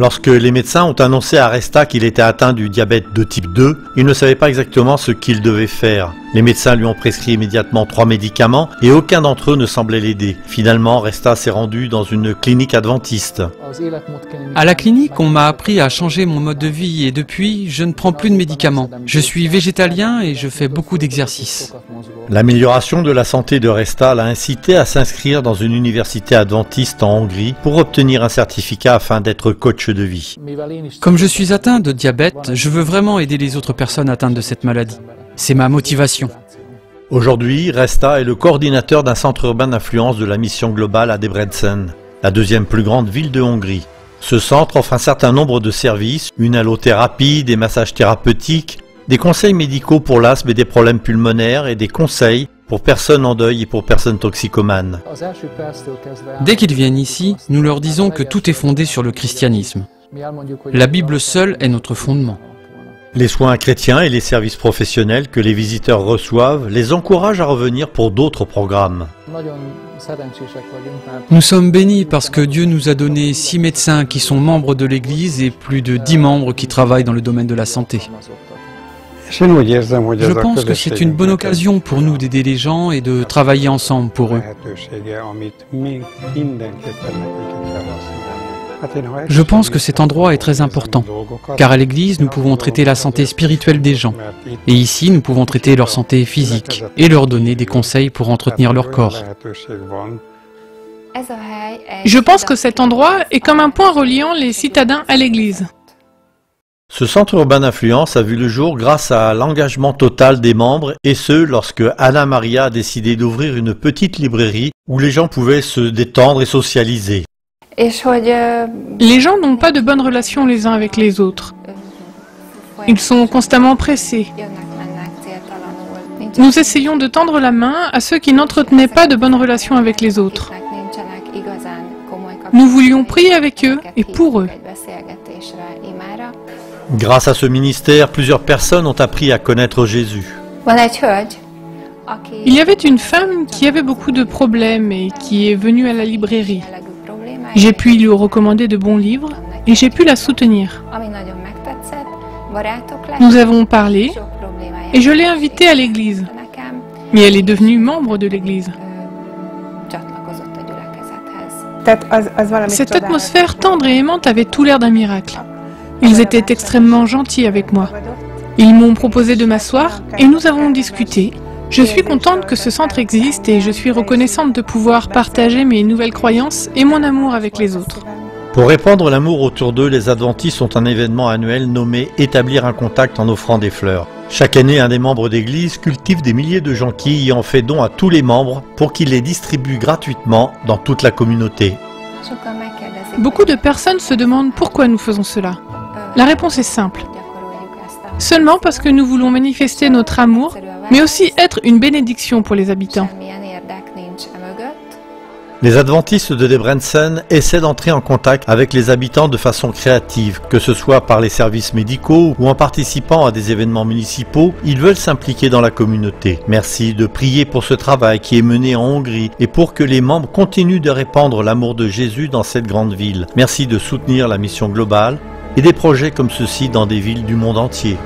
Lorsque les médecins ont annoncé à Resta qu'il était atteint du diabète de type 2, il ne savait pas exactement ce qu'il devait faire. Les médecins lui ont prescrit immédiatement 3 médicaments et aucun d'entre eux ne semblait l'aider. Finalement, Resta s'est rendu dans une clinique adventiste. À la clinique, on m'a appris à changer mon mode de vie et depuis, je ne prends plus de médicaments. Je suis végétalien et je fais beaucoup d'exercices. L'amélioration de la santé de Resta l'a incité à s'inscrire dans une université adventiste en Hongrie pour obtenir un certificat afin d'être coach de vie. Comme je suis atteint de diabète, je veux vraiment aider les autres personnes atteintes de cette maladie. C'est ma motivation. Aujourd'hui, Resta est le coordinateur d'un centre urbain d'influence de la mission globale à Debrecen, la deuxième plus grande ville de Hongrie. Ce centre offre un certain nombre de services, une allothérapie, des massages thérapeutiques, des conseils médicaux pour l'asthme et des problèmes pulmonaires et des conseils pour personnes en deuil et pour personnes toxicomanes. Dès qu'ils viennent ici, nous leur disons que tout est fondé sur le christianisme. La Bible seule est notre fondement. Les soins chrétiens et les services professionnels que les visiteurs reçoivent les encouragent à revenir pour d'autres programmes. Nous sommes bénis parce que Dieu nous a donné 6 médecins qui sont membres de l'Église et plus de 10 membres qui travaillent dans le domaine de la santé. Je pense que c'est une bonne occasion pour nous d'aider les gens et de travailler ensemble pour eux. Je pense que cet endroit est très important, car à l'église, nous pouvons traiter la santé spirituelle des gens. Et ici, nous pouvons traiter leur santé physique et leur donner des conseils pour entretenir leur corps. Je pense que cet endroit est comme un point reliant les citadins à l'église. Ce centre urbain d'influence a vu le jour grâce à l'engagement total des membres et ce, lorsque Anna Maria a décidé d'ouvrir une petite librairie où les gens pouvaient se détendre et socialiser. Les gens n'ont pas de bonnes relations les uns avec les autres. Ils sont constamment pressés. Nous essayons de tendre la main à ceux qui n'entretenaient pas de bonnes relations avec les autres. Nous voulions prier avec eux et pour eux. Grâce à ce ministère, plusieurs personnes ont appris à connaître Jésus. Il y avait une femme qui avait beaucoup de problèmes et qui est venue à la librairie. J'ai pu lui recommander de bons livres et j'ai pu la soutenir. Nous avons parlé et je l'ai invitée à l'église. Mais elle est devenue membre de l'église. Cette atmosphère tendre et aimante avait tout l'air d'un miracle. Ils étaient extrêmement gentils avec moi. Ils m'ont proposé de m'asseoir et nous avons discuté. Je suis contente que ce centre existe et je suis reconnaissante de pouvoir partager mes nouvelles croyances et mon amour avec les autres. Pour répandre l'amour autour d'eux, les adventistes ont un événement annuel nommé « Établir un contact en offrant des fleurs ». Chaque année, un des membres d'église cultive des milliers de jonquilles et en fait don à tous les membres pour qu'ils les distribuent gratuitement dans toute la communauté. Beaucoup de personnes se demandent pourquoi nous faisons cela. La réponse est simple. Seulement parce que nous voulons manifester notre amour, mais aussi être une bénédiction pour les habitants. Les adventistes de Debrecen essaient d'entrer en contact avec les habitants de façon créative, que ce soit par les services médicaux ou en participant à des événements municipaux, ils veulent s'impliquer dans la communauté. Merci de prier pour ce travail qui est mené en Hongrie et pour que les membres continuent de répandre l'amour de Jésus dans cette grande ville. Merci de soutenir la mission globale et des projets comme ceux-ci dans des villes du monde entier.